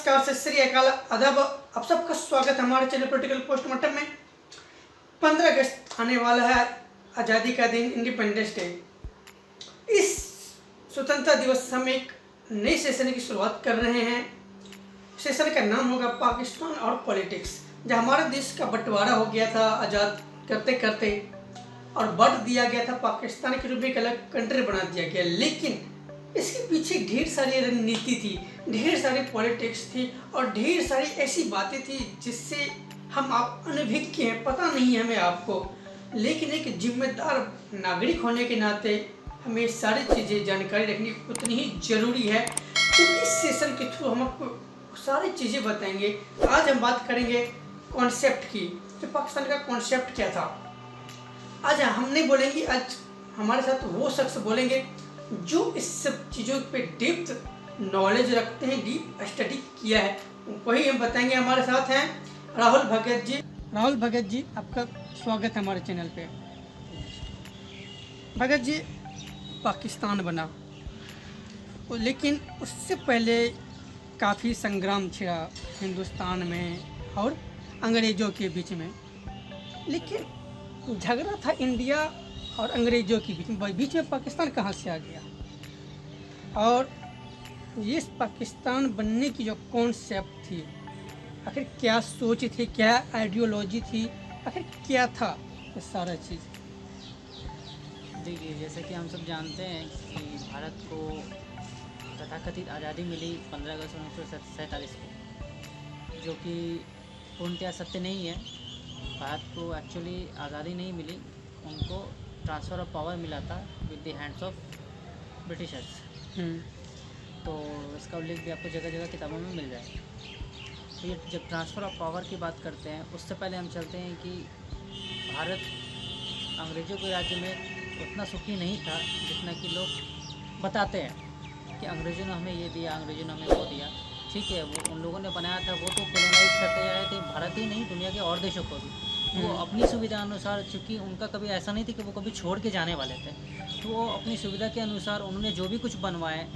नमस्कार, सत श्री अकाल, आदाब। आप सबका स्वागत है हमारे चैनल पॉलिटिकल पोस्टमार्टम में। 15 अगस्त आने वाला है, आज़ादी का दिन, इंडिपेंडेंस डे। इस स्वतंत्रता दिवस हम एक नई सेशन की शुरुआत कर रहे हैं। सेशन का नाम होगा पाकिस्तान और पॉलिटिक्स। जब हमारे देश का बंटवारा हो गया था आज़ाद करते करते और बांट दिया गया था, पाकिस्तान के रूप में एक अलग कंट्री बना दिया गया, लेकिन इसके पीछे ढेर सारी रणनीति थी, ढेर सारी पॉलिटिक्स थी और ढेर सारी ऐसी बातें थी जिससे हम आप अनभिज्ञ हैं, पता नहीं है हमें आपको। लेकिन एक जिम्मेदार नागरिक होने के नाते हमें सारी चीज़ें जानकारी रखनी उतनी ही ज़रूरी है। तो इस सेशन के थ्रू हम आपको सारी चीज़ें बताएंगे। आज हम बात करेंगे कॉन्सेप्ट की, तो पाकिस्तान का कॉन्सेप्ट क्या था। आज हम नहीं बोलेंगे, आज हमारे साथ वो शख्स बोलेंगे जो इस सब चीज़ों पे डीप नॉलेज रखते हैं, डीप स्टडी किया है, वही हम बताएंगे। हमारे साथ हैं राहुल भगत जी। राहुल भगत जी, आपका स्वागत है हमारे चैनल पे। भगत जी, पाकिस्तान बना, लेकिन उससे पहले काफ़ी संग्राम छिड़ा हिंदुस्तान में और अंग्रेज़ों के बीच में। लेकिन झगड़ा था इंडिया और अंग्रेज़ों के बीच में पाकिस्तान कहाँ से आ गया। और इस पाकिस्तान बनने की जो कॉन्सेप्ट थी, आखिर क्या सोच थी, क्या आइडियोलॉजी थी, आखिर क्या था ये सारा चीज़। देखिए, जैसे कि हम सब जानते हैं कि भारत को तथाकथित आज़ादी मिली 15 अगस्त 1947 को, जो कि पूर्णतया सत्य नहीं है। भारत को एक्चुअली आज़ादी नहीं मिली, उनको ट्रांसफ़र ऑफ पावर मिला था with the hands of Britishers. तो इसका उल्लेख भी आपको जगह जगह किताबों में मिल जाए। तो ये जब ट्रांसफ़र ऑफ पावर की बात करते हैं, उससे पहले हम चलते हैं कि भारत अंग्रेज़ों के राज्य में उतना सुखी नहीं था जितना कि लोग बताते हैं कि अंग्रेज़ों ने हमें ये दिया, अंग्रेज़ों ने हमें वो दिया। ठीक है, वो उन लोगों ने बनाया था, वो तो कॉलोनाइज करते जा रहे थे, भारत ही नहीं दुनिया के और देशों को भी। वो अपनी सुविधा अनुसार, चूँकि उनका कभी ऐसा नहीं थी कि वो कभी छोड़ के जाने वाले थे, तो वो अपनी सुविधा के अनुसार उन्होंने जो भी कुछ बनवाए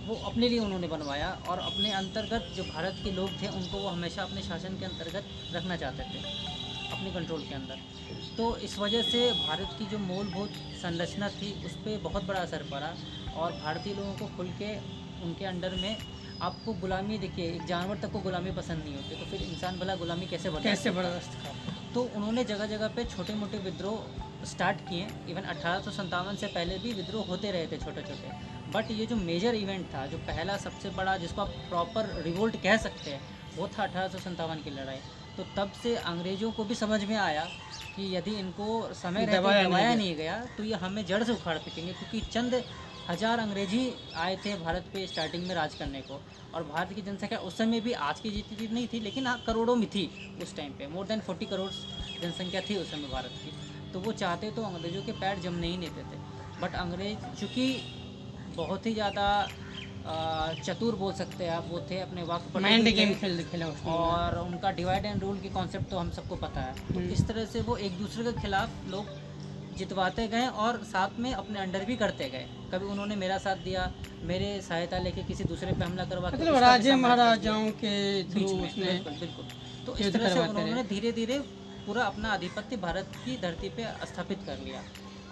वो अपने लिए उन्होंने बनवाया, और अपने अंतर्गत जो भारत के लोग थे उनको वो हमेशा अपने शासन के अंतर्गत रखना चाहते थे, अपने कंट्रोल के अंदर। तो इस वजह से भारत की जो मूलभूत संरचना थी उस पर बहुत बड़ा असर पड़ा, और भारतीय लोगों को खुल के उनके अंडर में आपको गुलामी, देखिए एक जानवर तक को गुलामी पसंद नहीं होती, तो फिर इंसान भला गुलामी कैसे बर्दाश्त कर। तो उन्होंने जगह जगह पे छोटे मोटे विद्रोह स्टार्ट किए। इवन 1857 से पहले भी विद्रोह होते रहे थे छोटे छोटे, बट ये जो मेजर इवेंट था, जो पहला सबसे बड़ा जिसको आप प्रॉपर रिवोल्ट कह सकते हैं, वो था 1857 की लड़ाई। तो तब से अंग्रेज़ों को भी समझ में आया कि यदि इनको समय रहते दबाया नहीं गया तो ये हमें जड़ से उखाड़ फेंकेंगे, क्योंकि चंद हज़ार अंग्रेजी आए थे भारत पे स्टार्टिंग में राज करने को, और भारत की जनसंख्या उस समय भी आज की जितनी नहीं थी, लेकिन हाँ करोड़ों में थी उस टाइम पे। मोर देन 40 करोड़ जनसंख्या थी उस समय भारत की। तो वो चाहते तो अंग्रेज़ों के पैर जमने ही नहीं देते थे, बट अंग्रेज़ चूँकि बहुत ही ज़्यादा चतुर बोल सकते हैं आप, वो थे, अपने वक्त माइंड गेम खेला और उनका डिवाइड एंड रूल की कॉन्सेप्ट तो हम सबको पता है। तो इस तरह से वो एक दूसरे के खिलाफ लोग जितवाते गए और साथ में अपने अंडर भी करते गए। कभी उन्होंने मेरा साथ दिया, मेरे सहायता लेके किसी दूसरे पे हमला करवा के, मतलब राजे महाराजाओं के बीच में। बिल्कुल। तो इस तरह से उन्होंने धीरे धीरे पूरा अपना आधिपत्य भारत की धरती पे स्थापित कर लिया।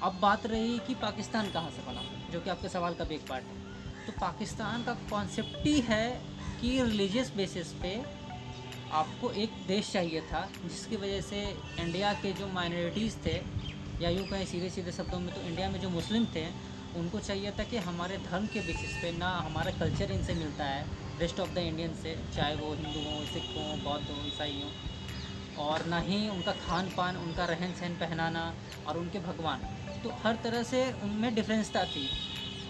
अब बात रही कि पाकिस्तान कहाँ से बना, जो कि आपके सवाल का भी एक पार्ट है। तो पाकिस्तान का कॉन्सेप्ट ही है कि रिलीजियस बेसिस पे आपको एक देश चाहिए था, जिसकी वजह से इंडिया के जो माइनॉरिटीज़ थे, या यूँ कहें सीधे सीधे शब्दों में, तो इंडिया में जो मुस्लिम थे उनको चाहिए था कि हमारे धर्म के बेसिस पे, ना हमारा कल्चर इनसे मिलता है रेस्ट ऑफ द इंडियन से, चाहे वो हिंदू हों, सिख हों, बौद्ध हों, ईसाई हों, और ना ही उनका खान पान, उनका रहन सहन, पहनाना और उनके भगवान, तो हर तरह से उनमें डिफरेंसता थी।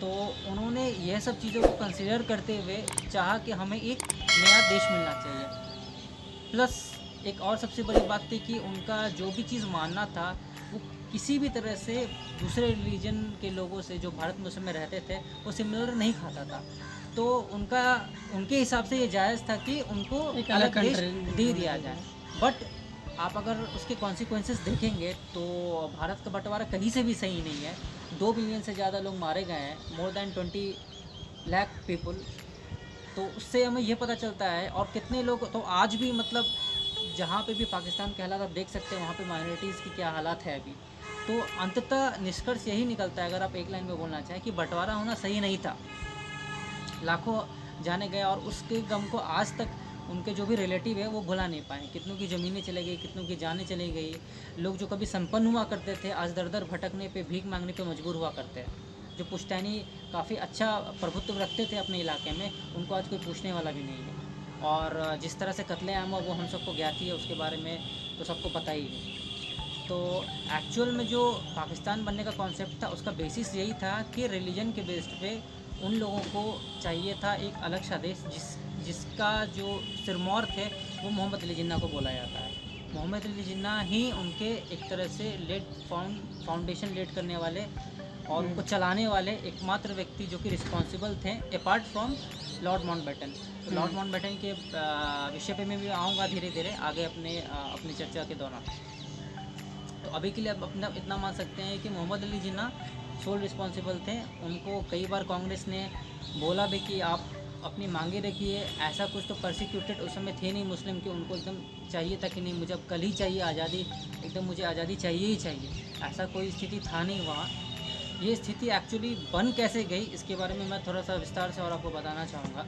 तो उन्होंने यह सब चीज़ों को कंसिडर करते हुए चाहा कि हमें एक नया देश मिलना चाहिए। प्लस एक और सबसे बड़ी बात थी कि उनका जो भी चीज़ मानना था वो किसी भी तरह से दूसरे रिलीजन के लोगों से, जो भारत में उस समय रहते थे, वो सिमिलर नहीं खाता था। तो उनके हिसाब से ये जायज़ था कि उनको एक अलग देश दे दिया जाए। बट आप अगर उसके कॉन्सिक्वेंसेस देखेंगे तो भारत का बंटवारा कहीं से भी सही नहीं है। 2 बिलियन से ज़्यादा लोग मारे गए हैं, मोर देन 20 लाख पीपल तो उससे हमें ये पता चलता है। और कितने लोग तो आज भी मतलब जहाँ पे भी पाकिस्तान के हालात आप देख सकते हैं, वहाँ पे माइनॉरिटीज़ की क्या हालात है अभी। तो अंततः निष्कर्ष यही निकलता है, अगर आप एक लाइन में बोलना चाहें, कि बंटवारा होना सही नहीं था। लाखों जाने गए और उसके गम को आज तक उनके जो भी रिलेटिव है वो भुला नहीं पाए। कितनों की ज़मीनें चली गई, कितनों की जानें चली गई। लोग जो कभी संपन्न हुआ करते थे आज दर दर भटकने पे, भीख मांगने पे मजबूर हुआ करते हैं। जो पुश्तैनी काफ़ी अच्छा प्रभुत्व रखते थे अपने इलाके में, उनको आज कोई पूछने वाला भी नहीं है। और जिस तरह से कत्लेआम हुआ वो हम सबको ज्ञात ही है, उसके बारे में तो सबको पता ही है। तो एक्चुअल में जो पाकिस्तान बनने का कॉन्सेप्ट था उसका बेसिस यही था कि रिलीजन के बेस्ड पे उन लोगों को चाहिए था एक अलग सा देश, जिसका जो सिरमौर थे वो मोहम्मद अली जिन्ना को बोला जाता है। मोहम्मद अली जिन्ना ही उनके एक तरह से फाउंडेशन लेड करने वाले और उनको चलाने वाले एकमात्र व्यक्ति जो कि रिस्पॉन्सिबल थे, अपार्ट फ्रॉम लॉर्ड माउंटबेटन। तो लॉर्ड माउंटबेटन के विषय पे मैं भी आऊँगा धीरे धीरे आगे अपनी चर्चा के दौरान। तो अभी के लिए अब अपना इतना मान सकते हैं कि मोहम्मद अली जिन्ना सोल रिस्पॉन्सिबल थे। उनको कई बार कांग्रेस ने बोला भी कि आप अपनी मांगे रखिए, ऐसा कुछ तो परसिक्यूटेड उस समय थे नहीं मुस्लिम, कि उनको एकदम चाहिए था कि नहीं मुझे अब कल ही चाहिए आज़ादी, एकदम मुझे आज़ादी चाहिए ही चाहिए, ऐसा कोई स्थिति था नहीं वहाँ। ये स्थिति एक्चुअली बन कैसे गई इसके बारे में मैं थोड़ा सा विस्तार से और आपको बताना चाहूँगा।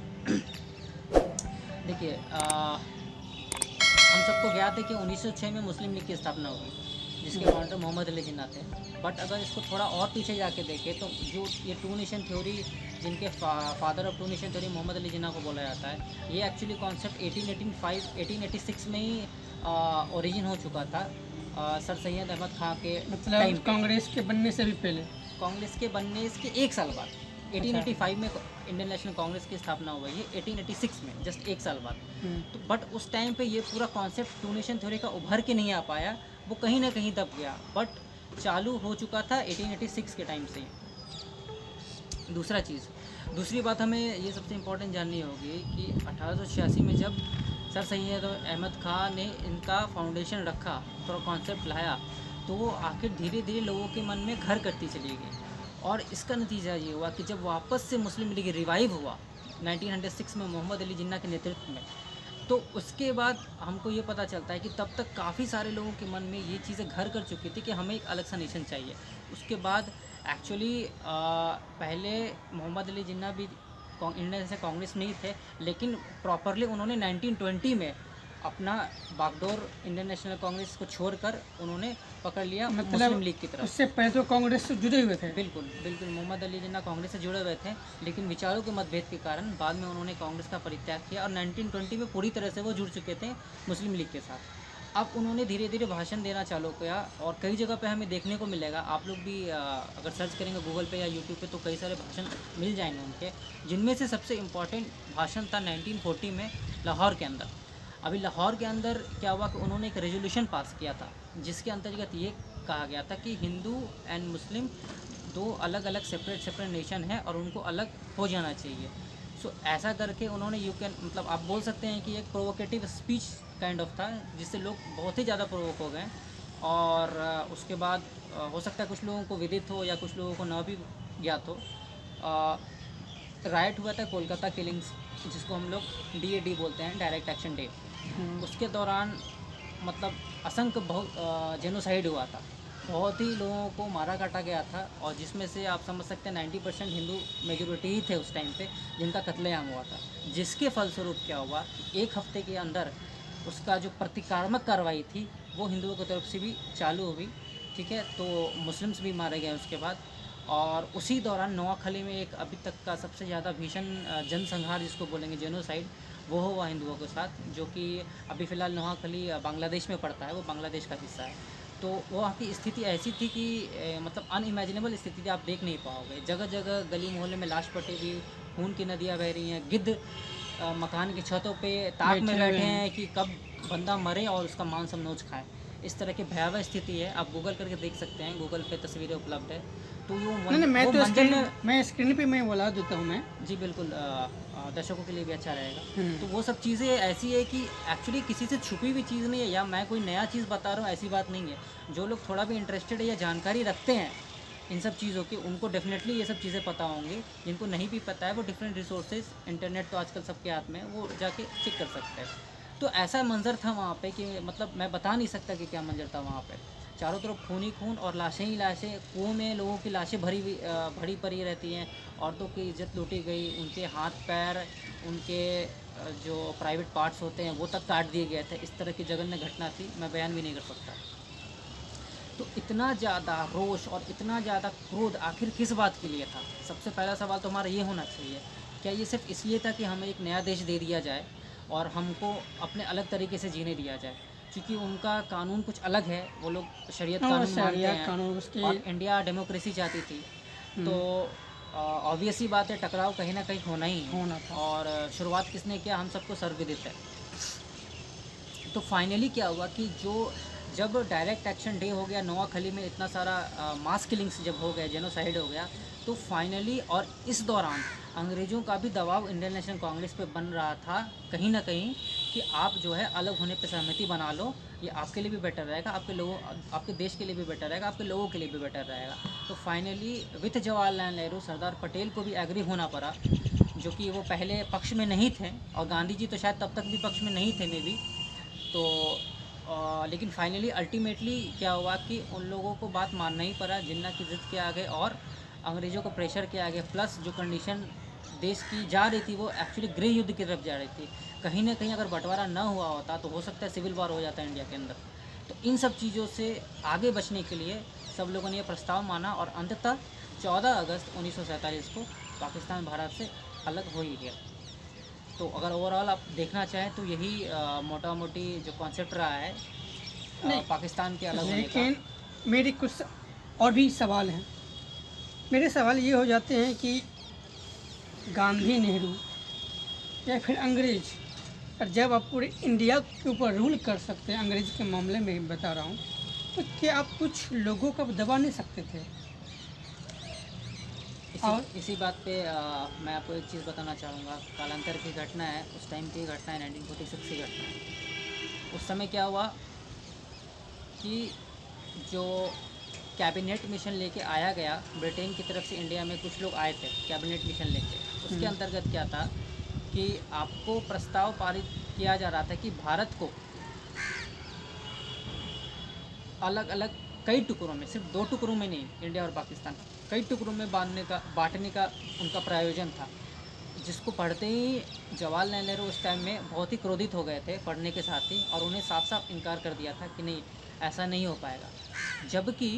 देखिए, हम सबको ज्ञात है कि 1906 में मुस्लिम लीग की स्थापना हुई, जिसके फाउंडर मोहम्मद अली जिन्ना थे। बट अगर इसको थोड़ा और पीछे जाके देखें तो जो ये टू नेशन थ्योरी, जिनके father of two nation theory Mohammad Ali Jinnah को बोला जाता है, ये एक्चुअली कॉन्सेप्ट 1886 में ही ओरिजिन हो चुका था, सर सैयद अहमद खां के मतलब कांग्रेस के बनने से भी पहले, कांग्रेस के बनने के एक साल बाद 1885 में इंडियन नेशनल कांग्रेस की स्थापना हुई है, 1886 में जस्ट एक साल बाद। तो बट उस टाइम पे ये पूरा कॉन्सेप्ट टू नेशन थ्योरी का उभर के नहीं आ पाया, वो कहीं ना कहीं दब गया। बट चालू हो चुका था 1886 के टाइम से। दूसरी बात हमें ये सबसे इम्पोर्टेंट जाननी होगी कि 1886 में जब सर सैयद अहमद खां ने इनका फाउंडेशन रखा, पूरा कॉन्सेप्ट लाया, तो वो आखिर धीरे धीरे लोगों के मन में घर करती चली गई। और इसका नतीजा ये हुआ कि जब वापस से मुस्लिम लीग रिवाइव हुआ 1906 में मोहम्मद अली जिन्ना के नेतृत्व में, तो उसके बाद हमको ये पता चलता है कि तब तक काफ़ी सारे लोगों के मन में ये चीज़ें घर कर चुकी थी कि हमें एक अलग सा नेशन चाहिए। उसके बाद एक्चुअली पहले मोहम्मद अली जिन्ना भी इंडियन से कांग्रेस में ही थे, लेकिन प्रॉपरली उन्होंने 1920 में अपना बागडोर इंडियन नेशनल कांग्रेस को छोड़कर उन्होंने पकड़ लिया मुस्लिम लीग की तरफ। उससे पहले तो कांग्रेस से जुड़े हुए थे। बिल्कुल बिल्कुल, मोहम्मद अली जिन्ना कांग्रेस से जुड़े हुए थे, लेकिन विचारों के मतभेद के कारण बाद में उन्होंने कांग्रेस का परित्याग किया और 1920 में पूरी तरह से वो जुड़ चुके थे मुस्लिम लीग के साथ। अब उन्होंने धीरे धीरे भाषण देना चालू किया और कई जगह पे हमें देखने को मिलेगा, आप लोग भी अगर सर्च करेंगे गूगल पे या यूट्यूब पे तो कई सारे भाषण मिल जाएंगे उनके, जिनमें से सबसे इम्पॉर्टेंट भाषण था 1940 में लाहौर के अंदर। अभी लाहौर के अंदर क्या हुआ कि उन्होंने एक रेजोल्यूशन पास किया था, जिसके अंतर्गत ये कहा गया था कि हिंदू एंड मुस्लिम दो अलग अलग सेपरेट नेशन है और उनको अलग हो जाना चाहिए। सो ऐसा करके उन्होंने मतलब आप बोल सकते हैं कि एक प्रोवोकेटिव स्पीच काइंड ऑफ था, जिससे लोग बहुत ही ज़्यादा प्रोवोक हो गए। और उसके बाद हो सकता है कुछ लोगों को विदित हो या कुछ लोगों को न भी ज्ञात हो, राइट हुआ था कोलकाता किलिंग्स, जिसको हम लोग DAD बोलते हैं, डायरेक्ट एक्शन डे। उसके दौरान मतलब असंख्य बहुत जेनोसाइड हुआ था, बहुत ही लोगों को मारा काटा गया था, और जिसमें से आप समझ सकते हैं 90% हिंदू मेजोरिटी ही थे उस टाइम पे जिनका कत्लेआम हुआ था। जिसके फलस्वरूप क्या हुआ, एक हफ्ते के अंदर उसका जो प्रतिकात्मक कार्रवाई थी वो हिंदुओं की तरफ से भी चालू हुई, ठीक है। तो मुस्लिम्स भी मारे गए उसके बाद। और उसी दौरान नोआखली में एक अभी तक का सबसे ज़्यादा भीषण जनसंहार जिसको बोलेंगे जेनोसाइड, वो हुआ हिंदुओं के साथ, जो कि अभी फ़िलहाल नोआखली बांग्लादेश में पड़ता है, वो बांग्लादेश का हिस्सा है। तो वहाँ की स्थिति ऐसी थी कि मतलब अनइमेजिनेबल स्थिति थी, आप देख नहीं पाओगे। जगह जगह गली मोहल्ले में लाश पटी हुई, खून की नदियाँ बह रही हैं, गिद्ध मकान की छतों पे ताक में बैठे हैं कि कब बंदा मरे और उसका मांस हम नोच खाएं। इस तरह की भयावह स्थिति है, आप गूगल करके देख सकते हैं, गूगल पे तस्वीरें उपलब्ध है। तो मैं स्क्रीन पे मैं बोला देता हूँ मैं। जी बिल्कुल, दर्शकों के लिए भी अच्छा रहेगा। तो वो सब चीज़ें ऐसी है कि एक्चुअली किसी से छुपी हुई चीज़ नहीं है, या मैं कोई नया चीज़ बता रहा हूँ ऐसी बात नहीं है। जो लोग थोड़ा भी इंटरेस्टेड है या जानकारी रखते हैं इन सब चीज़ों की, उनको डेफिनेटली ये सब चीज़ें पता होंगी। जिनको नहीं भी पता है वो डिफरेंट रिसोर्सेज, इंटरनेट तो आजकल सबके हाथ में है, वो जाके चेक कर सकते हैं। तो ऐसा मंज़र था वहाँ पे कि मतलब मैं बता नहीं सकता कि क्या मंज़र था वहाँ पे। चारों तरफ खून ही खून और लाशें ही लाशें, कुओं में लोगों की लाशें भरी पड़ी रहती हैं। औरतों की इज्जत लूटी गई, उनके हाथ पैर, उनके जो प्राइवेट पार्ट्स होते हैं वो तक काट दिए गए थे। इस तरह की जघन्य घटना थी, मैं बयान भी नहीं कर सकता। तो इतना ज़्यादा रोष और इतना ज़्यादा क्रोध आखिर किस बात के लिए था? सबसे पहला सवाल तो हमारा ये होना चाहिए, क्या ये सिर्फ़ इसलिए था कि हमें एक नया देश दे दिया जाए और हमको अपने अलग तरीके से जीने दिया जाए? क्योंकि उनका कानून कुछ अलग है, वो लोग शरीयत हाँ, कानून मानते शरिया हैं कानून उसकी। और इंडिया डेमोक्रेसी चाहती थी। तो ऑब्वियस सी बात है, टकराव कहीं ना कहीं होना ही है। होना था। और शुरुआत किसने किया, हम सबको सर्वविदित है। तो फाइनली क्या हुआ कि जब डायरेक्ट एक्शन डे हो गया, नोआखली में इतना सारा मास किलिंग्स जब हो गया, जेनोसाइड हो गया, तो फाइनली और इस दौरान अंग्रेज़ों का भी दबाव इंडियन नेशनल कांग्रेस पे बन रहा था कहीं ना कहीं कि आप जो है अलग होने पे सहमति बना लो, ये आपके लिए भी बेटर रहेगा, आपके देश के लिए भी बेटर रहेगा, आपके लोगों के लिए भी बेटर रहेगा। तो फाइनली विथ जवाहरलाल नेहरू, सरदार पटेल को भी एग्री होना पड़ा, जो कि वो पहले पक्ष में नहीं थे, और गांधी जी तो शायद तब तक भी पक्ष में नहीं थे मे बी। तो लेकिन फाइनली अल्टीमेटली क्या हुआ कि उन लोगों को बात मानना ही पड़ा, जिन्ना की ज़िद के आगे और अंग्रेज़ों को प्रेशर के आगे। प्लस जो कंडीशन देश की जा रही थी वो एक्चुअली गृह युद्ध की तरफ जा रही थी। कहीं ना कहीं अगर बंटवारा न हुआ होता तो हो सकता है सिविल वॉर हो जाता है इंडिया के अंदर। तो इन सब चीज़ों से आगे बचने के लिए सब लोगों ने ये प्रस्ताव माना और अंततः 14 अगस्त 1947 को पाकिस्तान भारत से अलग हो ही गया। तो अगर ओवरऑल आप देखना चाहें तो यही मोटा मोटी जो कॉन्सेप्ट रहा है नहीं, पाकिस्तान के अलग होने का। लेकिन मेरे कुछ और भी सवाल हैं। मेरे सवाल ये हो जाते हैं कि गांधी, नेहरू या फिर अंग्रेज, और जब आप पूरे इंडिया के ऊपर रूल कर सकते हैं, अंग्रेज के मामले में ही बता रहा हूँ, तो क्या आप कुछ लोगों को दबा नहीं सकते थे? इसी बात पे मैं आपको एक चीज़ बताना चाहूँगा। कालांतर की घटना है, उस टाइम की घटना है, 1946 की घटना है। उस समय क्या हुआ कि जो कैबिनेट मिशन लेके आया गया ब्रिटेन की तरफ से इंडिया में, कुछ लोग आए थे कैबिनेट मिशन लेके। उसके अंतर्गत क्या था कि आपको प्रस्ताव पारित किया जा रहा था कि भारत को अलग अलग कई टुकड़ों में, सिर्फ 2 टुकड़ों में नहीं, इंडिया और पाकिस्तान कई टुकड़ों में बांटने का उनका प्रायोजन था। जिसको पढ़ते ही जवाहरलाल नेहरू उस टाइम में बहुत ही क्रोधित हो गए थे पढ़ने के साथ ही, और उन्हें साफ साफ इनकार कर दिया था कि नहीं, ऐसा नहीं हो पाएगा। जबकि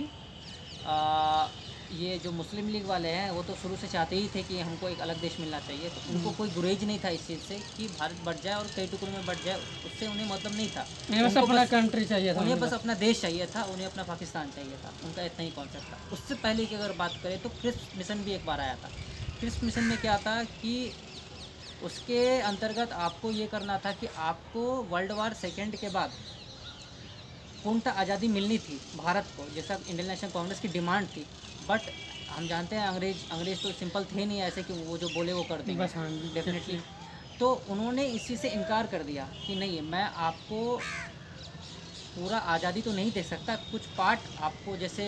ये जो मुस्लिम लीग वाले हैं वो तो शुरू से चाहते ही थे कि हमको एक अलग देश मिलना चाहिए। तो उनको कोई गुरेज नहीं था इस चीज़ से कि भारत बढ़ जाए और कई टुकड़ों में बढ़ जाए, उससे उन्हें मतलब नहीं था। बस अपना कंट्री चाहिए था, उन्हें बस अपना देश चाहिए था, उन्हें अपना पाकिस्तान चाहिए था, उनका इतना ही कॉन्सेप्ट था। उससे पहले की अगर बात करें तो क्रिप्स मिशन भी एक बार आया था। क्रिप्स मिशन में क्या था कि उसके अंतर्गत आपको ये करना था कि आपको वर्ल्ड वार सेकेंड के बाद पूर्णतः आज़ादी मिलनी थी भारत को, जैसा इंडियन नेशनल कांग्रेस की डिमांड थी। बट हम जानते हैं अंग्रेज तो सिंपल थे नहीं ऐसे कि वो जो बोले वो कर देंगे, बस हाँ, डेफिनेटली। तो उन्होंने इस चीज़ से इनकार कर दिया कि नहीं, मैं आपको पूरा आज़ादी तो नहीं दे सकता, कुछ पार्ट आपको, जैसे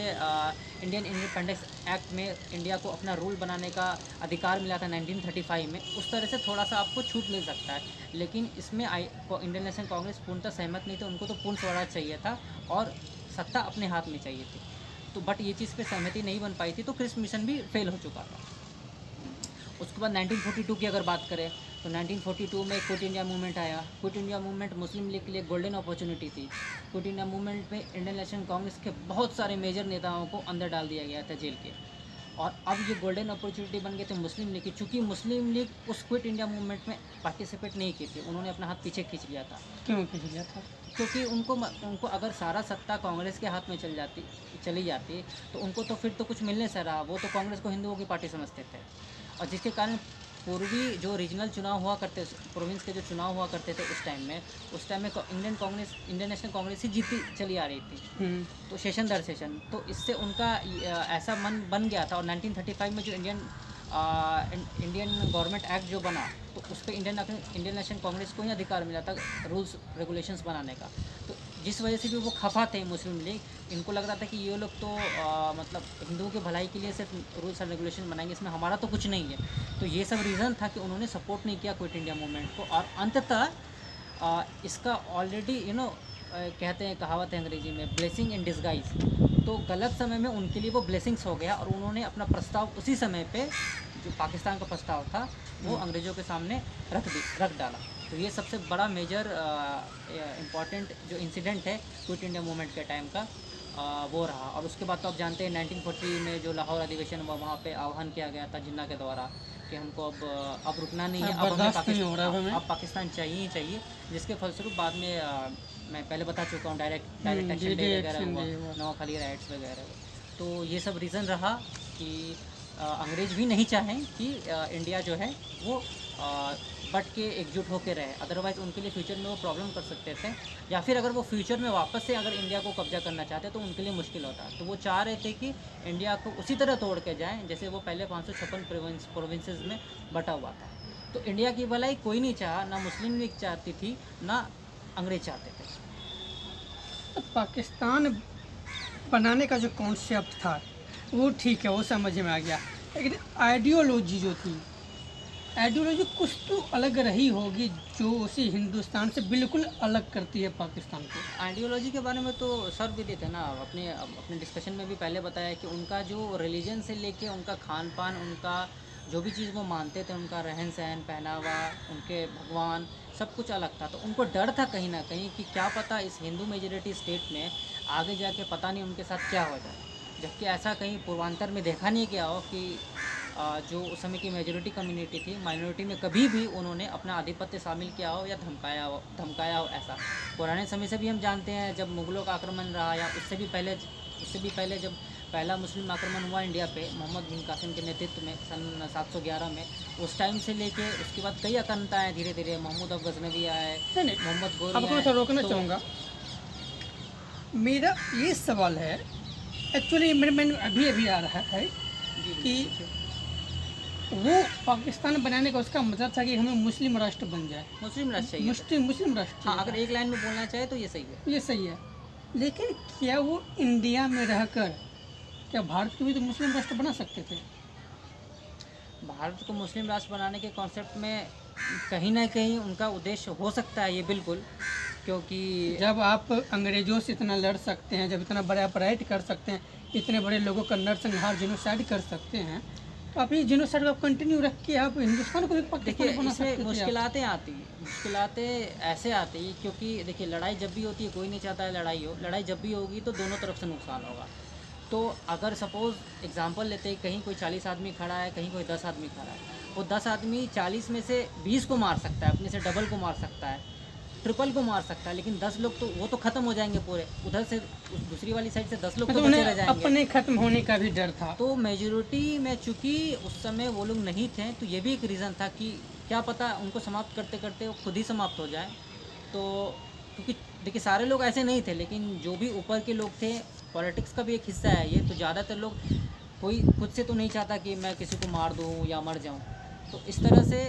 इंडियन इंडिपेंडेंस एक्ट में इंडिया को अपना रूल बनाने का अधिकार मिला था 1935 में, उस तरह से थोड़ा सा आपको छूट मिल सकता है। लेकिन इसमें इंडियन नेशनल कांग्रेस पूर्णतः सहमत नहीं थे, उनको तो पूर्ण स्वराज चाहिए था और सत्ता अपने हाथ में चाहिए थी। तो बट ये चीज़ पे सहमति नहीं बन पाई थी, तो क्रिप्स मिशन भी फेल हो चुका था। उसके बाद 1942 की अगर बात करें तो 1942 में क्विट इंडिया मूवमेंट आया। क्विट इंडिया मूवमेंट मुस्लिम लीग के लिए गोल्डन अपॉर्चुनिटी थी। क्विट इंडिया मूवमेंट में इंडियन नेशनल कांग्रेस के बहुत सारे मेजर नेताओं को अंदर डाल दिया गया था जेल के, और अब ये गोल्डन अपॉर्चुनिटी बन गए थे मुस्लिम लीग की। चूँकि मुस्लिम लीग उस क्विट इंडिया मूवमेंट में पार्टिसिपेट नहीं की थी, उन्होंने अपना हाथ पीछे खींच लिया था। क्यों खींच लिया था? क्योंकि उनको अगर सारा सत्ता कांग्रेस के हाथ में चली जाती तो उनको तो फिर तो कुछ मिलने से रहा। वो तो कांग्रेस को हिंदुओं की पार्टी समझते थे, और जिसके कारण पूर्वी जो रीजनल चुनाव हुआ करते, प्रोविंस के जो चुनाव हुआ करते थे उस टाइम में इंडियन नेशनल कांग्रेस ही जीती चली आ रही थी, तो सेशन दर सेशन। तो इससे उनका ऐसा मन बन गया था। और 1935 में जो इंडियन गवर्नमेंट एक्ट जो बना, तो उस पर इंडियन नेशनल कांग्रेस को ही अधिकार मिला था रूल्स रेगुलेशंस बनाने का। तो जिस वजह से भी वो खफा थे मुस्लिम लीग, इनको लग रहा था कि ये लोग तो मतलब हिंदुओं की भलाई के लिए सिर्फ रूल्स एंड रेगुलेशन बनाएंगे, इसमें हमारा तो कुछ नहीं है। तो ये सब रीज़न था कि उन्होंने सपोर्ट नहीं किया क्विट इंडिया मूवमेंट को। और अंततः इसका ऑलरेडी कहते हैं, कहावत है अंग्रेजी में, ब्लेसिंग इन डिस्गाइज। तो गलत समय में उनके लिए वो ब्लेसिंग्स हो गया और उन्होंने अपना प्रस्ताव उसी समय पे, जो पाकिस्तान का प्रस्ताव था, वो अंग्रेज़ों के सामने रख डाला। तो ये सबसे बड़ा मेजर इम्पॉर्टेंट जो इंसिडेंट है क्विट इंडिया मूवमेंट के टाइम का वो रहा। और उसके बाद तो आप जानते हैं 1940 में जो लाहौर अधिवेशन हुआ, वहाँ पे आह्वान किया गया था जिन्ना के द्वारा कि हमको अब रुकना नहीं है, अब हमें अब पाकिस्तान चाहिए ही चाहिए। जिसके फलस्वरूप बाद में मैं पहले बता चुका हूँ, डायरेक्ट एक्शन डे वगैरह हुआ, नवाखाली राइट्स वगैरह। तो ये सब रीज़न रहा कि अंग्रेज़ भी नहीं चाहें कि इंडिया जो है वो बट के एकजुट होकर रहे, अदरवाइज़ उनके लिए फ्यूचर में वो प्रॉब्लम कर सकते थे, या फिर अगर वो फ्यूचर में वापस से अगर इंडिया को कब्जा करना चाहते तो उनके लिए मुश्किल होता। तो वो चाह रहे थे कि इंडिया को उसी तरह तोड़ के जाएं जैसे वो पहले 556 प्रोविंसेस में बटा हुआ था। तो इंडिया की भलाई कोई नहीं चाहा, ना मुस्लिम लीग चाहती थी, ना अंग्रेज चाहते थे। पाकिस्तान बनाने का जो कॉन्सेप्ट था वो ठीक है, वो समझ में आ गया, लेकिन आइडियोलॉजी जो थी, आइडियोलॉजी कुछ तो अलग रही होगी जो उसी हिंदुस्तान से बिल्कुल अलग करती है पाकिस्तान को। आइडियोलॉजी के बारे में तो सर भी देते ना, अपने डिस्कशन में भी पहले बताया कि उनका जो रिलीजन से लेके उनका खान पान, उनका जो भी चीज़ वो मानते थे, उनका रहन सहन, पहनावा, उनके भगवान, सब कुछ अलग था। तो उनको डर था कहीं ना कहीं कि क्या पता इस हिंदू मेजॉरिटी स्टेट में आगे जाके पता नहीं उनके साथ क्या हो जाए। जबकि ऐसा कहीं पूर्वांतर में देखा नहीं गया हो कि जो उस समय की मेजॉरिटी कम्युनिटी थी, माइनॉरिटी में कभी भी उन्होंने अपना आधिपत्य शामिल किया हो या धमकाया हो ऐसा। पुराने समय से भी हम जानते हैं, जब मुग़लों का आक्रमण रहा या उससे भी पहले जब पहला मुस्लिम आक्रमण हुआ इंडिया पे मोहम्मद बिन कासिम के नेतृत्व में सन 711 में, उस टाइम से लेके उसके बाद कई आक्रांताएँ आए धीरे धीरे। महमूद अब गजनवी आए, मोहम्मद गोरी आपको मैं रोकना चाहूँगा। मेरा ये सवाल है, एक्चुअली मेरे मन में अभी आ रहा है कि वो पाकिस्तान बनाने का उसका मतलब था कि हमें मुस्लिम राष्ट्र बन जाए, मुस्लिम राष्ट्र चाहिए, मुस्लिम राष्ट्र। हाँ, अगर एक लाइन में बोलना चाहे तो ये सही है, ये सही है। लेकिन क्या वो इंडिया में रहकर क्या भारत को भी तो मुस्लिम राष्ट्र बना सकते थे? भारत को मुस्लिम राष्ट्र बनाने के कॉन्सेप्ट में कहीं ना कहीं उनका उद्देश्य हो सकता है ये, बिल्कुल। क्योंकि जब आप अंग्रेज़ों से इतना लड़ सकते हैं, जब इतना बड़ा अपराध कर सकते हैं, इतने बड़े लोगों का नरसंहार जिनोसाइड कर सकते हैं, तो आप ये जिनोसाइड को कंटिन्यू रख के आप हिंदुस्तान को भी देखिए, इसमें मुश्किलातें आती हैं, मुश्किलातें ऐसे आती हैं क्योंकि देखिए, लड़ाई जब भी होती है, कोई नहीं चाहता है लड़ाई हो, लड़ाई जब भी होगी तो दोनों तरफ से नुकसान होगा। तो अगर सपोज़ एग्जांपल लेते हैं, कहीं कोई 40 आदमी खड़ा है, कहीं कोई 10 आदमी खड़ा है, वो 10 आदमी 40 में से 20 को मार सकता है, अपने से डबल को मार सकता है, ट्रिपल को मार सकता है, लेकिन 10 लोग तो वो तो ख़त्म हो जाएंगे पूरे। उधर से दूसरी वाली साइड से 10 लोग तो बचे रह जाएंगे। अपने ख़त्म होने का भी डर था। तो मेजॉरिटी में चूँकि उस समय वो लोग नहीं थे, तो ये भी एक रीज़न था कि क्या पता उनको समाप्त करते करते वो खुद ही समाप्त हो जाए। तो क्योंकि देखिए, सारे लोग ऐसे नहीं थे, लेकिन जो भी ऊपर के लोग थे, पॉलिटिक्स का भी एक हिस्सा है ये, तो ज़्यादातर लोग, कोई खुद से तो नहीं चाहता कि मैं किसी को मार दूँ या मर जाऊँ। तो इस तरह से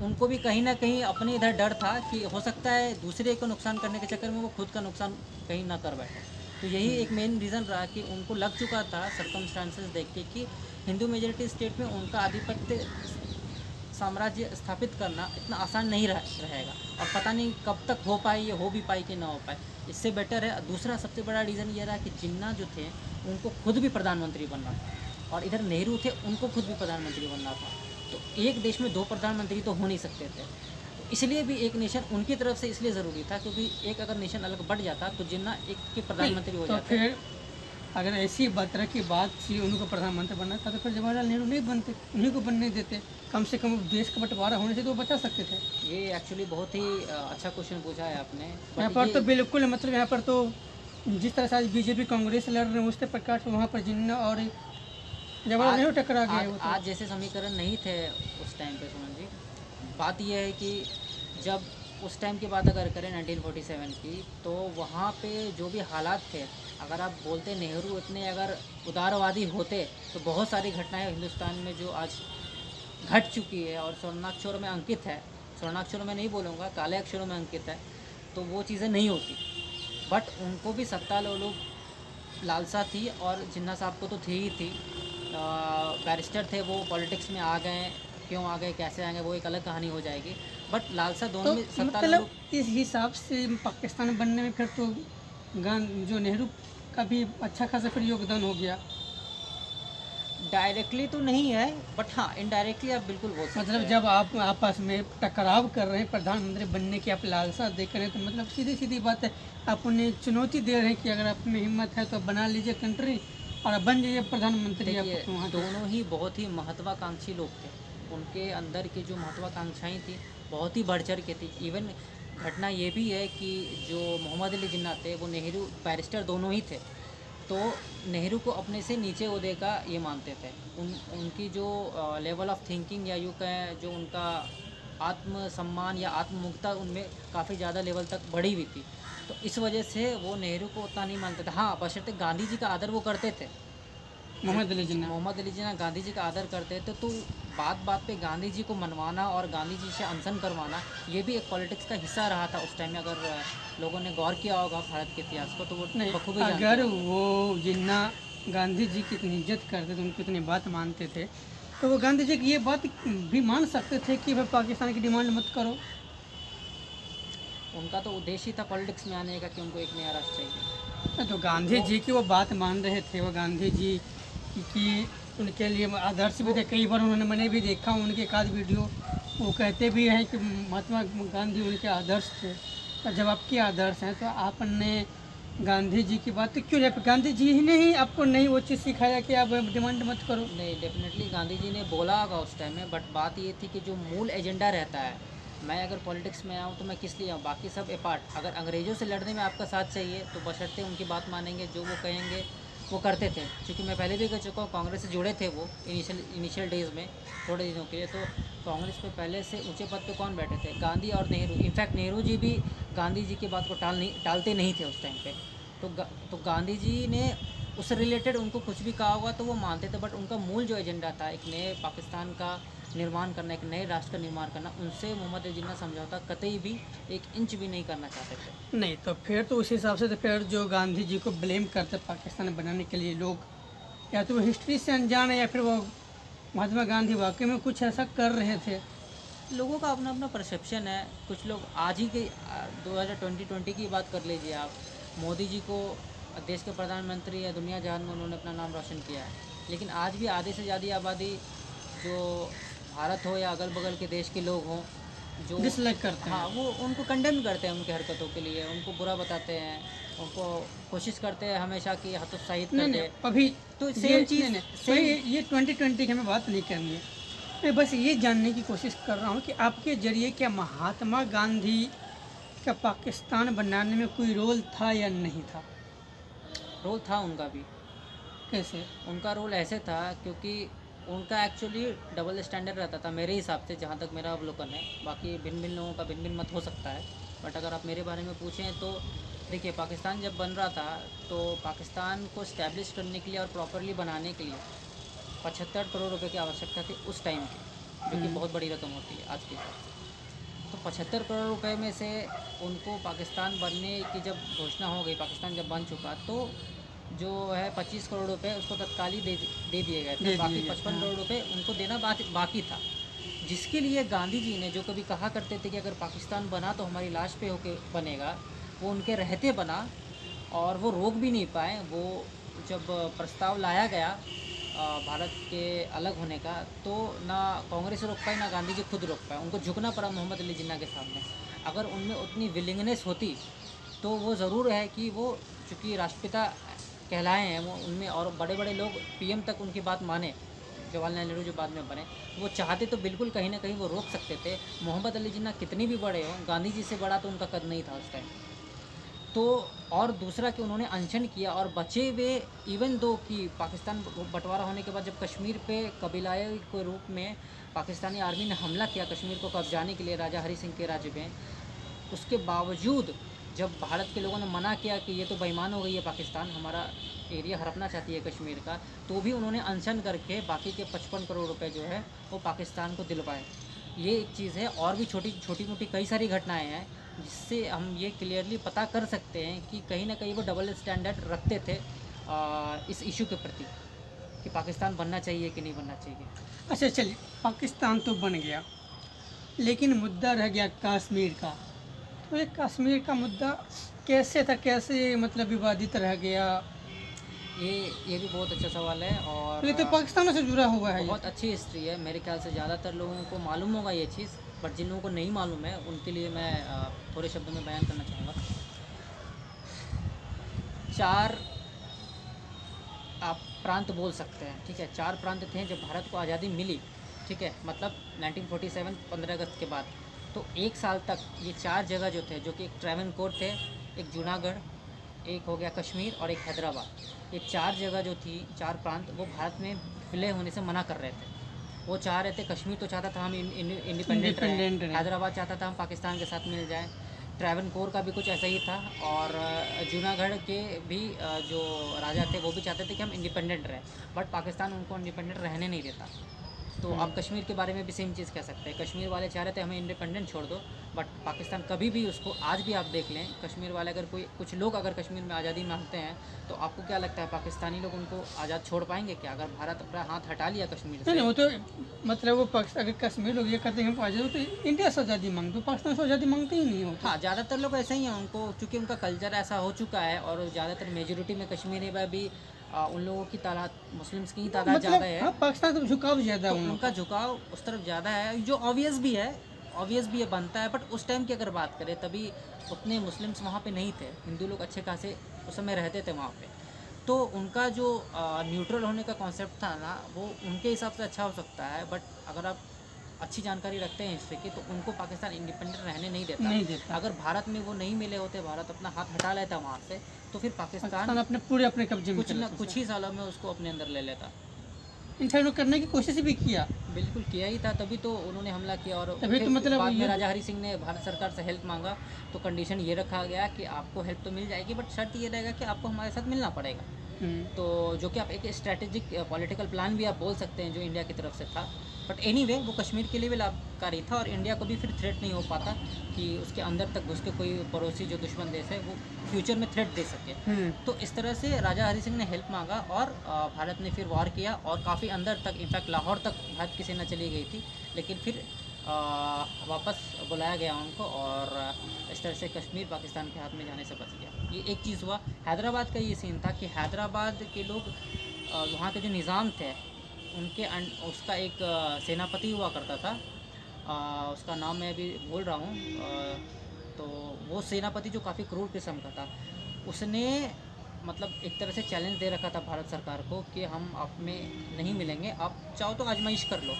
उनको भी कहीं ना कहीं अपने इधर डर था कि हो सकता है दूसरे को नुकसान करने के चक्कर में वो खुद का नुकसान कहीं ना कर बैठे। तो यही एक मेन रीज़न रहा कि उनको लग चुका था सर्कमस्टांसेस देख के कि हिंदू मेजॉरिटी स्टेट में उनका आधिपत्य साम्राज्य स्थापित करना इतना आसान नहीं रहेगा, और पता नहीं कब तक हो पाए, ये हो भी पाए कि ना हो पाए। इससे बेटर है। दूसरा सबसे बड़ा रीज़न ये रहा कि जिन्ना जो थे उनको खुद भी प्रधानमंत्री बनना था, और इधर नेहरू थे, उनको खुद भी प्रधानमंत्री बनना था। तो एक देश में 2 प्रधानमंत्री तो हो नहीं सकते थे। तो इसलिए भी एक नेशन उनकी तरफ से इसलिए ज़रूरी था, क्योंकि एक अगर नेशन अलग बढ़ जाता तो जिन्ना एक के प्रधानमंत्री हो जाते। फिर अगर ऐसी तरह की बात थी, उनको प्रधानमंत्री बनना था, तो फिर जवाहरलाल नेहरू नहीं बनते, उन्हीं को बनने देते। कम से कम देश का बंटवारा होने से तो बचा सकते थे। ये एक्चुअली बहुत ही अच्छा क्वेश्चन पूछा है आपने। यहाँ पर तो बिल्कुल, मतलब यहाँ पर तो जिस तरह से आज बीजेपी कांग्रेस लड़ रहे हैं, उस प्रकार से वहाँ पर जिन्ना और जवाहरलाल नेहरू टकरा गए। आज जैसे समीकरण नहीं थे उस टाइम पे सुमन जी। बात यह है कि जब उस टाइम की बात अगर करें 1947 की, तो वहाँ पे जो भी हालात थे, अगर आप बोलते नेहरू इतने अगर उदारवादी होते तो बहुत सारी घटनाएं हिंदुस्तान में जो आज घट चुकी है और स्वर्णाक्षरों में अंकित है, स्वर्णाक्षरों में नहीं बोलूँगा, काले अक्षरों में अंकित है, तो वो चीज़ें नहीं होती। बट उनको भी सत्ता लोलुप लालसा थी, और जिन्ना साहब को तो थी ही थी। बैरिस्टर थे, वो पॉलिटिक्स में आ गए, क्यों आ गए, कैसे आएंगे, वो एक अलग कहानी हो जाएगी। बट लालसा दोनों तो में सत्ता मतलब लोलुप। इस हिसाब से पाकिस्तान बनने में फिर तो जो नेहरू का भी अच्छा खासा फिर योगदान हो गया। डायरेक्टली तो नहीं है, बट हाँ इनडायरेक्टली आप बिल्कुल बोल सकते मतलब हैं। जब आप आपस में टकराव कर रहे हैं, प्रधानमंत्री बनने की आप लालसा देख रहे हैं, तो मतलब सीधी सीधी बात है, आप उन्हें चुनौती दे रहे हैं कि अगर आप में हिम्मत है तो बना लीजिए कंट्री और बन जाइए प्रधानमंत्री। आप देखिए, वहाँ दोनों ही बहुत ही महत्वाकांक्षी लोग थे। उनके अंदर की जो महत्वाकांक्षाएं थी बहुत ही बढ़ चढ़ के थी। इवन घटना ये भी है कि जो मोहम्मद अली जिन्ना थे, वो नेहरू बैरिस्टर दोनों ही थे, तो नेहरू को अपने से नीचे ओहदे का ये मानते थे। उनकी जो लेवल ऑफ थिंकिंग, या यूँ कहें जो उनका आत्मसम्मान या आत्ममुग्धता उनमें काफ़ी ज़्यादा लेवल तक बढ़ी हुई थी। तो इस वजह से वो नेहरू को उतना नहीं मानते थे। हाँ, बशर्ते गांधी जी का आदर वो करते थे। मोहम्मद अली जिन्ना। मोहम्मद अली जिन्ना गांधी जी का आदर करते थे, तो बात बात पे गांधी जी को मनवाना और गांधी जी से अनशन करवाना, ये भी एक पॉलिटिक्स का हिस्सा रहा था उस टाइम में। अगर लोगों ने गौर किया होगा भारत के इतिहास को, तो वो नहीं, बखूबी जानते अगर होंगे। वो जिन्ना गांधी जी की इतनी इज्जत करते थे, उनकी इतनी बात मानते थे, तो वो गांधी जी की ये बात भी मान सकते थे कि भाई पाकिस्तान की डिमांड मत करो। उनका तो उद्देश्य ही था पॉलिटिक्स में आने का कि उनको एक नया राष्ट्र चाहिए। तो गांधी जी की वो बात मान रहे थे, वो गांधी जी की उनके लिए आदर्श भी थे। कई बार उन्होंने, मैंने भी देखा उनके एक आध वीडियो, वो कहते भी हैं कि महात्मा गांधी उनके आदर्श थे। तो जब आपके आदर्श हैं तो आपने गांधी जी की बात क्यों नहीं, गांधी जी ही ने ही आपको नहीं वो चीज़ सिखाया कि आप डिमांड मत करो? नहीं, डेफिनेटली गांधी जी ने बोला होगा उस टाइम में, बट बात ये थी कि जो मूल एजेंडा रहता है, मैं अगर पॉलिटिक्स में आऊँ तो मैं किस लिए आऊँ, बाकी सब अपार्ट। अगर अंग्रेज़ों से लड़ने में आपका साथ चाहिए तो बशर्ते उनकी बात मानेंगे, जो वो कहेंगे वो करते थे। क्योंकि मैं पहले भी कह चुका हूँ, कांग्रेस से जुड़े थे वो इनिशियल डेज़ में थोड़े दिनों के लिए। तो कांग्रेस पे पहले से ऊंचे पद पे कौन बैठे थे? गांधी और नेहरू। इनफैक्ट नेहरू जी भी गांधी जी की बात को टालते नहीं थे उस टाइम पे। तो गांधी जी ने उससे रिलेटेड उनको कुछ भी कहा होगा तो वो मानते थे, बट उनका मूल जो एजेंडा था, एक नए पाकिस्तान का निर्माण करना, एक नए राष्ट्र का निर्माण करना, उनसे मोहम्मद अली जिन्ना समझौता कतई भी 1 इंच भी नहीं करना चाहते थे। नहीं, तो फिर तो उस हिसाब से तो फिर जो गांधी जी को ब्लेम करते पाकिस्तान बनाने के लिए लोग, या तो वो हिस्ट्री से अनजान है या फिर वो महात्मा गांधी वाकई में कुछ ऐसा कर रहे थे। लोगों का अपना अपना परसेप्शन है। कुछ लोग आज ही के 2020 की बात कर लीजिए आप, मोदी जी को देश के प्रधानमंत्री या दुनिया जहान में उन्होंने अपना नाम रोशन किया है, लेकिन आज भी आधे से ज़्यादा आबादी, जो भारत हो या अगल बगल के देश के लोग हों, जो डिसलाइक करते हैं। हाँ, वो उनको कंडेम करते हैं उनकी हरकतों के लिए, उनको बुरा बताते हैं, उनको कोशिश करते हैं हमेशा कि हतोत्साहित नहीं कर नहीं, दे। अभी तो सेम चीज़, नहीं, सेम ये 2020 की हमें बात नहीं करनी है। मैं बस ये जानने की कोशिश कर रहा हूँ कि आपके जरिए क्या महात्मा गांधी का पाकिस्तान बनाने में कोई रोल था या नहीं था? रोल था उनका भी। कैसे? उनका रोल ऐसे था क्योंकि उनका एक्चुअली डबल स्टैंडर्ड रहता था मेरे हिसाब से, जहाँ तक मेरा अवलोकन है। बाकी भिन्न भिन्न लोगों का भिन्न भिन्न मत हो सकता है, बट अगर आप मेरे बारे में पूछें तो देखिए, पाकिस्तान जब बन रहा था तो पाकिस्तान को इस्टेब्लिश करने के लिए और प्रॉपरली बनाने के लिए 75 करोड़ रुपए की आवश्यकता थी उस टाइम की, जो कि बहुत बड़ी रकम होती है आज के हिसाब से। तो 75 करोड़ रुपए में से उनको पाकिस्तान बनने की जब घोषणा हो गई, पाकिस्तान जब बन चुका, तो जो है 25 करोड़ रुपए उसको तत्काल ही दे दिए गए थे। बाकी 55 करोड़ रुपए उनको देना बाकी था, जिसके लिए गांधी जी ने, जो कभी कहा करते थे कि अगर पाकिस्तान बना तो हमारी लाश पे होके बनेगा, वो उनके रहते बना और वो रोक भी नहीं पाए। वो जब प्रस्ताव लाया गया भारत के अलग होने का, तो ना कांग्रेस रोक पाई ना गांधी जी खुद रोक पाए, उनको झुकना पड़ा मोहम्मद अली जिन्ना के सामने। अगर उनमें उतनी विलिंगनेस होती तो वो ज़रूर है कि वो, चूँकि राष्ट्रपिता कहलाए हैं वो, उनमें और बड़े बड़े लोग पीएम तक उनकी बात माने, जवाहरलाल नेहरू जो बाद में बने, वो चाहते तो बिल्कुल कहीं ना कहीं वो रोक सकते थे। मोहम्मद अली जिन्ना कितनी भी बड़े हों, गांधी जी से बड़ा तो उनका कद नहीं था उस टाइम। तो और दूसरा कि उन्होंने अनशन किया और बचे हुए, इवन दो कि पाकिस्तान बंटवारा होने के बाद जब कश्मीर पे कबीलाई के रूप में पाकिस्तानी आर्मी ने हमला किया कश्मीर को कब्जाने के लिए राजा हरी सिंह के राज्य में, उसके बावजूद जब भारत के लोगों ने मना किया कि ये तो बेईमान हो गई है पाकिस्तान, हमारा एरिया हड़पना चाहती है कश्मीर का, तो भी उन्होंने अनशन करके बाकी के 55 करोड़ रुपए जो है वो पाकिस्तान को दिलवाए। ये एक चीज़ है। और भी छोटी छोटी मोटी कई सारी घटनाएं हैं जिससे हम ये क्लियरली पता कर सकते हैं कि कहीं ना कहीं वो डबल स्टैंडर्ड रखते थे इस इशू के प्रति, कि पाकिस्तान बनना चाहिए कि नहीं बनना चाहिए। अच्छा चलिए, पाकिस्तान तो बन गया, लेकिन मुद्दा रह गया कश्मीर का। तो ये कश्मीर का मुद्दा कैसे था, कैसे मतलब विवादित रह गया? ये भी बहुत अच्छा सवाल है, और ये तो पाकिस्तान से जुड़ा हुआ है ये। बहुत अच्छी हिस्ट्री है। मेरे ख्याल से ज़्यादातर लोगों को मालूम होगा ये चीज़, बट जिन लोगों को नहीं मालूम है उनके लिए मैं थोड़े शब्दों में बयान करना चाहूँगा। 4 आप प्रांत बोल सकते हैं, ठीक है। 4 प्रांत थे जब भारत को आज़ादी मिली, ठीक है, मतलब 1947 15 अगस्त के बाद। तो 1 साल तक ये 4 जगह जो थे, जो कि एक ट्रैवनकोर थे, एक जूनागढ़, एक हो गया कश्मीर और एक हैदराबाद, ये 4 जगह जो थी, 4 प्रांत, वो भारत में विलय होने से मना कर रहे थे। वो चाह रहे थे, कश्मीर तो चाहता था हम इंडिपेंडेंट इंडिपेंडेंट रहें, रहें। हैदराबाद चाहता था हम पाकिस्तान के साथ मिल जाएं, ट्रैवनकोर का भी कुछ ऐसा ही था, और जूनागढ़ के भी जो राजा थे वो भी चाहते थे कि हम इंडिपेंडेंट रहें, बट पाकिस्तान उनको इंडिपेंडेंट रहने नहीं देता। तो आप कश्मीर के बारे में भी सेम चीज़ कह सकते हैं। कश्मीर वाले चाह रहे थे हमें इंडिपेंडेंट छोड़ दो, बट पाकिस्तान कभी भी उसको, आज भी आप देख लें, कश्मीर वाले अगर कुछ लोग अगर कश्मीर में आज़ादी मांगते हैं, तो आपको क्या लगता है पाकिस्तानी लोग उनको आज़ाद छोड़ पाएंगे क्या? अगर भारत अपना हाथ हटा लिया कश्मीर नहीं से? नहीं, वो तो मतलब वो अगर कश्मीर लोग ये कहते हैं हम आज़ादी, तो इंडिया से आज़ादी मांगते, तो पाकिस्तान से आज़ादी मांगते ही नहीं होते। हाँ, ज़्यादातर लोग ऐसे ही हैं, उनको चूँकि उनका कल्चर ऐसा हो चुका है, और ज़्यादातर मेजोरिटी में कश्मीरी में भी उन लोगों की तादाद, मुस्लिम्स की ही तादाद मतलब ज़्यादा है। हाँ, पाकिस्तान तो झुकाव ज़्यादा तो है उन लोग उनका झुकाव उस तरफ ज़्यादा है, जो ऑब्वियस भी है, बनता है। बट उस टाइम की अगर बात करें, तभी उतने मुस्लिम्स वहाँ पे नहीं थे, हिंदू लोग अच्छे खासे उस समय रहते थे वहाँ पे। तो उनका जो न्यूट्रल होने का कॉन्सेप्ट था ना, वो उनके हिसाब से अच्छा हो सकता है, बट अगर आप अच्छी जानकारी रखते हैं हिस्ट्री की, तो उनको पाकिस्तान इंडिपेंडेंट रहने नहीं नहीं देता। देता। अगर भारत में वो नहीं मिले होते, भारत अपना हाथ हटा लेता वहाँ से, तो फिर पाकिस्तान पाकिस्तान अपने कब्जे में कुछ ही सालों में उसको अपने अंदर ले लेता। इनफैक्ट करने की कोशिश भी किया। बिल्कुल किया ही था, तभी तो उन्होंने हमला किया, और तभी तो फिर मतलब बाद में ये राजा हरी सिंह ने भारत सरकार से हेल्प मांगा, तो कंडीशन ये रखा गया कि आपको हेल्प तो मिल जाएगी, बट शर्त ये रहेगा कि आपको हमारे साथ मिलना पड़ेगा। तो जो कि आप एक स्ट्रैटेजिक पॉलिटिकल प्लान भी आप बोल सकते हैं जो इंडिया की तरफ से था, बट एनीवे वो कश्मीर के लिए भी लाभकारी था, और इंडिया को भी फिर थ्रेट नहीं हो पाता कि उसके अंदर तक घुस के कोई पड़ोसी जो दुश्मन देश है वो फ्यूचर में थ्रेट दे सके। तो इस तरह से राजा हरी सिंह ने हेल्प मांगा, और भारत ने फिर वार किया, और काफ़ी अंदर तक, इनफैक्ट लाहौर तक भारत की सेना चली गई थी, लेकिन फिर वापस बुलाया गया उनको, और इस तरह से कश्मीर पाकिस्तान के हाथ में जाने से बच गया। ये एक चीज़ हुआ। हैदराबाद का ये सीन था कि हैदराबाद के लोग, वहाँ के जो निज़ाम थे, उनके उसका एक सेनापति हुआ करता था, उसका नाम मैं अभी भूल रहा हूँ, तो वो सेनापति जो काफ़ी क्रूर किस्म का था, उसने मतलब एक तरह से चैलेंज दे रखा था भारत सरकार को कि हम आप में नहीं मिलेंगे, आप चाहो तो आजमाइश कर लो।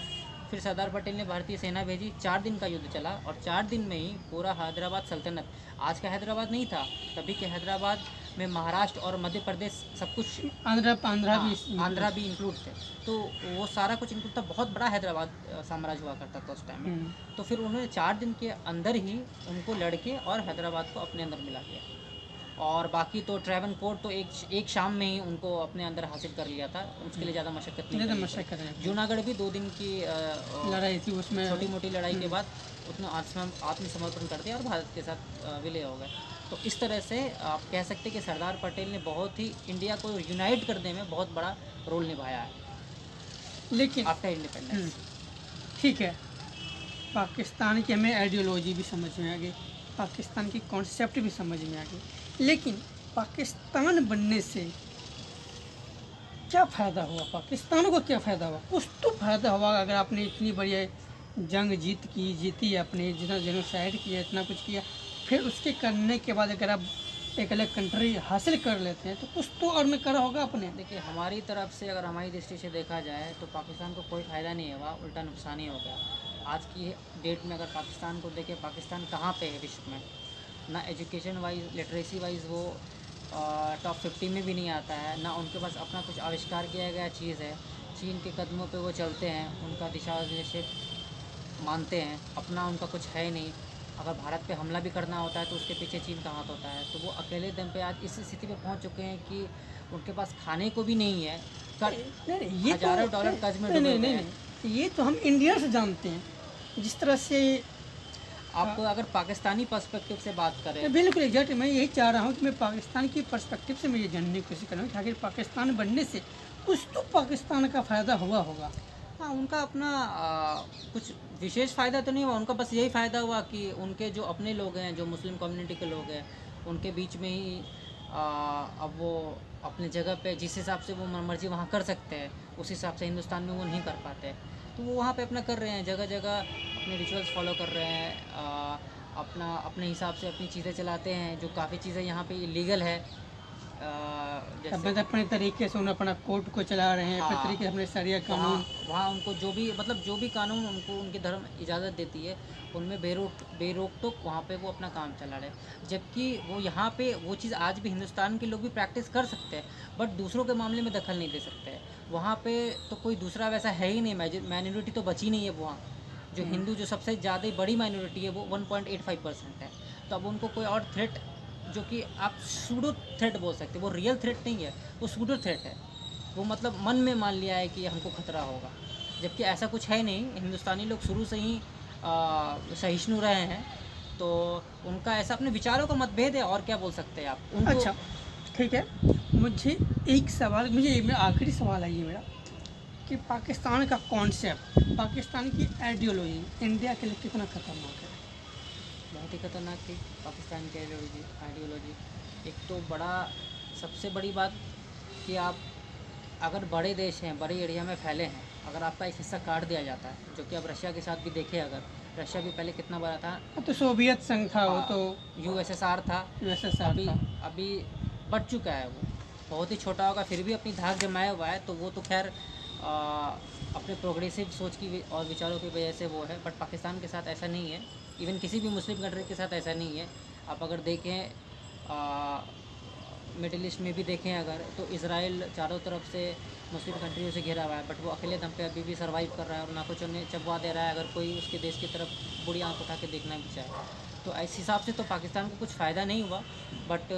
फिर सरदार पटेल ने भारतीय सेना भेजी, 4 दिन का युद्ध चला, और 4 दिन में ही पूरा हैदराबाद सल्तनत, आज का हैदराबाद नहीं था, तभी के हैदराबाद में महाराष्ट्र और मध्य प्रदेश सब कुछ, आंध्रा भी इंक्लूड थे, तो वो सारा कुछ इंक्लूड था। बहुत बड़ा हैदराबाद साम्राज्य हुआ करता था उस टाइम में। तो फिर उन्होंने 4 दिन के अंदर ही उनको लड़के और हैदराबाद को अपने अंदर मिला दिया, और बाकी तो ट्रैवनकोर तो एक शाम में ही उनको अपने अंदर हासिल कर लिया था, उसके लिए ज़्यादा मशक्क़त नहीं करनी पड़ी। जूनागढ़ भी 2 दिन की लड़ाई थी, उसमें छोटी मोटी लड़ाई के बाद उसने आत्मसमर्पण कर दिया और भारत के साथ विलय हो गए। तो इस तरह से आप कह सकते हैं कि सरदार पटेल ने बहुत ही इंडिया को यूनाइट करने में बहुत बड़ा रोल निभाया है, लेकिन आफ्टर इंडिपेंडेंस। ठीक है, पाकिस्तान की हमें आइडियोलॉजी भी समझ में आ गई, पाकिस्तान की कॉन्सेप्ट भी समझ में आ गई, लेकिन पाकिस्तान बनने से क्या फ़ायदा हुआ? पाकिस्तान को क्या फ़ायदा हुआ? कुछ तो फ़ायदा हुआ। अगर आपने इतनी बढ़िया जंग जीती आपने, जितना जेनोसाइड किया, इतना कुछ किया, फिर उसके करने के बाद अगर आप एक अलग कंट्री हासिल कर लेते हैं, तो कुछ तो अर्न करा होगा आपने। देखिए, हमारी तरफ से, अगर हमारी दृष्टि से देखा जाए, तो पाकिस्तान को कोई फ़ायदा नहीं हुआ, उल्टा नुकसान ही हो गया। आज की डेट में अगर पाकिस्तान को देखें, पाकिस्तान कहाँ पे है विश्व में? ना एजुकेशन वाइज, लिटरेसी वाइज वो टॉप 50 में भी नहीं आता है, ना उनके पास अपना कुछ आविष्कार किया गया चीज़ है। चीन के कदमों पे वो चलते हैं, उनका दिशा निर्देश मानते हैं, अपना उनका कुछ है नहीं। अगर भारत पे हमला भी करना होता है तो उसके पीछे चीन का हाथ होता है। तो वो अकेले दम पे आज इस स्थिति पे पहुंच चुके हैं कि उनके पास खाने को भी नहीं है, ये हज़ारों डॉलर कर्ज में डूबे हुए हैं। ये तो हम इंडिया से जानते हैं। जिस तरह से आप अगर पाकिस्तानी पर्सपेक्टिव से बात करें, बिल्कुल एग्जैक्ट, मैं यही चाह रहा हूँ कि मैं पाकिस्तान की पर्सपेक्टिव से मैं ये जानने की कोशिश कर रहा हूँ कि आखिर पाकिस्तान बनने से कुछ तो पाकिस्तान का फ़ायदा हुआ होगा। हाँ उनका अपना कुछ विशेष फ़ायदा तो नहीं हुआ, उनका बस यही फ़ायदा हुआ कि उनके जो अपने लोग हैं, जो मुस्लिम कम्युनिटी के लोग हैं, उनके बीच में ही अब वो अपने जगह पे जिस हिसाब से वो मर्जी वहाँ कर सकते हैं, उस हिसाब से हिंदुस्तान में वो नहीं कर पाते। तो वो वहाँ पे अपना कर रहे हैं, जगह जगह अपने रिचुअल्स फॉलो कर रहे हैं, अपना अपने हिसाब से अपनी चीज़ें चलाते हैं, जो काफ़ी चीज़ें यहाँ पे इलीगल है। जैसे अपने तरीके से उन्हें अपना कोर्ट को चला रहे हैं, अपने हाँ, तरीके से अपने शरिया कानून। वहाँ उनको जो भी मतलब जो भी कानून उनको उनके धर्म इजाज़त देती है, उनमें बेरोक टोक वहाँ पे वो अपना काम चला रहे हैं। जबकि वो यहाँ पे वो चीज़ आज भी हिंदुस्तान के लोग भी प्रैक्टिस कर सकते हैं, बट दूसरों के मामले में दखल नहीं दे सकते हैं। वहाँ पे तो कोई दूसरा वैसा है ही नहीं, माइनॉरिटी तो बची नहीं है वहाँ। जो हिंदू जो सबसे ज़्यादा बड़ी माइनॉरिटी है वो 1.85% है। तो अब उनको कोई और थ्रेट, जो कि आप सूडो थ्रेट बोल सकते हैं, वो रियल थ्रेट नहीं है, वो सूडो थ्रेट है। वो मतलब मन में मान लिया है कि हमको खतरा होगा, जबकि ऐसा कुछ है नहीं। हिंदुस्तानी लोग शुरू से ही सहिष्णु रहे हैं, तो उनका ऐसा अपने विचारों का मतभेद है, और क्या बोल सकते हैं आप उनको। अच्छा ठीक है, मुझे एक सवाल, मुझे मेरा आखिरी सवाल है ये मेरा, कि पाकिस्तान का कॉन्सेप्ट, पाकिस्तान की आइडियोलॉजी इंडिया के लिए कितना खतरनाक है? बहुत ही खतरनाक थी पाकिस्तान की आइडियोलॉजी। एक तो सबसे बड़ी बात कि आप अगर बड़े देश हैं, बड़े एरिया में फैले हैं, अगर आपका एक हिस्सा काट दिया जाता है, जो कि अब रशिया के साथ भी देखें, अगर रशिया भी पहले कितना बड़ा था, तो सोवियत संघ था वो, तो USSR था, USSR था। अभी बढ़ चुका है, वो बहुत ही छोटा होगा, फिर भी अपनी धाक जमाया हुआ है। तो वो तो खैर अपने प्रोग्रेसिव सोच की और विचारों की वजह से वो है, बट पाकिस्तान के साथ ऐसा नहीं है, इवन किसी भी मुस्लिम कंट्री के साथ ऐसा नहीं है। आप अगर देखें मिडिल ईस्ट में भी देखें अगर, तो इज़राइल चारों तरफ से मुस्लिम कंट्रियों से घिरा हुआ है, बट वो अकेले दम पे अभी भी सर्वाइव कर रहा है और ना कुछ उन्हें चबवा दे रहा है अगर कोई उसके देश की तरफ बुरी आंख उठा के देखना भी चाहे। तो इस हिसाब से तो पाकिस्तान को कुछ फ़ायदा नहीं हुआ, बट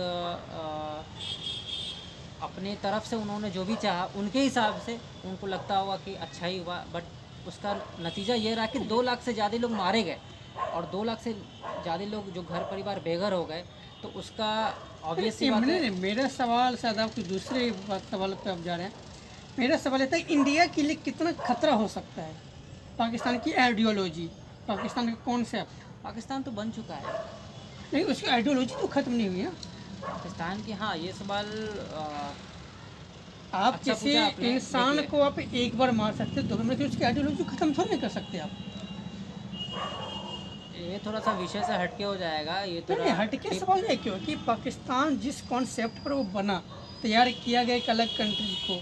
अपने तरफ से उन्होंने जो भी चाहा उनके हिसाब से उनको लगता होगा कि अच्छा ही हुआ, बट उसका नतीजा ये रहा कि 2 लाख से ज़्यादा लोग मारे गए, और 2 लाख से ज़्यादा लोग जो घर परिवार बेघर हो गए। तो उसका ऑब्वियस सी बात है। मेरा सवाल शायद आप कुछ दूसरे सवाल पे आप जा रहे हैं। मेरा सवाल ये था, इंडिया के लिए कितना खतरा हो सकता है पाकिस्तान की आइडियोलॉजी, पाकिस्तान का कॉन्सेप्ट? पाकिस्तान तो बन चुका है, नहीं, उसकी आइडियोलॉजी तो खत्म नहीं हुई है। पाकिस्तान की। हाँ, ये सवाल आप अच्छा किसी पूछा आपने। इंसान देखिए, को आप एक बार मार सकते हो, तो मतलब उसकी आइडियोलॉजी खत्म थोड़ी नहीं कर सकते आप। ये थोड़ा सा विषय से हटके हो जाएगा, ये थोड़ा नहीं, हट के सवाल ये क्यों कि पाकिस्तान जिस कॉन्सेप्ट पर वो बना, तैयार किया गया एक अलग कंट्री को,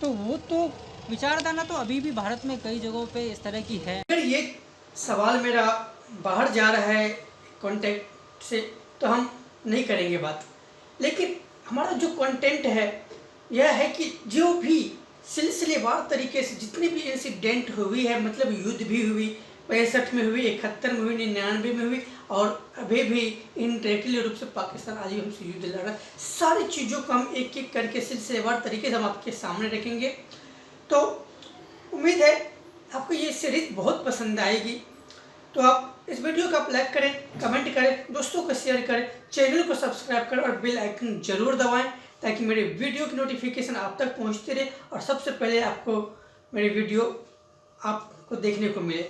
तो वो तो विचारधारा तो अभी भी भारत में कई जगहों पे इस तरह की है। अगर ये सवाल मेरा बाहर जा रहा है कॉन्टेक्ट से, तो हम नहीं करेंगे बात। लेकिन हमारा जो कंटेंट है यह है कि जो भी सिलसिलेवार तरीके से जितनी भी इंसिडेंट हुई है, मतलब युद्ध भी हुई, 65 में हुई, 71 में हुई, 99 में हुई, और अभी भी इनडायरेक्टली रूप से पाकिस्तान आज भी हमसे युद्ध लड़ रहा है, सारी चीज़ों को हम एक एक करके सिलसिलेवार तरीके से हम आपके सामने रखेंगे। तो उम्मीद है आपको ये सीरीज बहुत पसंद आएगी। तो आप इस वीडियो को आप लाइक करें, कमेंट करें, दोस्तों को शेयर करें, चैनल को सब्सक्राइब करें और बेल आइकन जरूर दबाएं, ताकि मेरे वीडियो की नोटिफिकेशन आप तक पहुंचती रहे और सबसे पहले आपको मेरी वीडियो आपको देखने को मिले।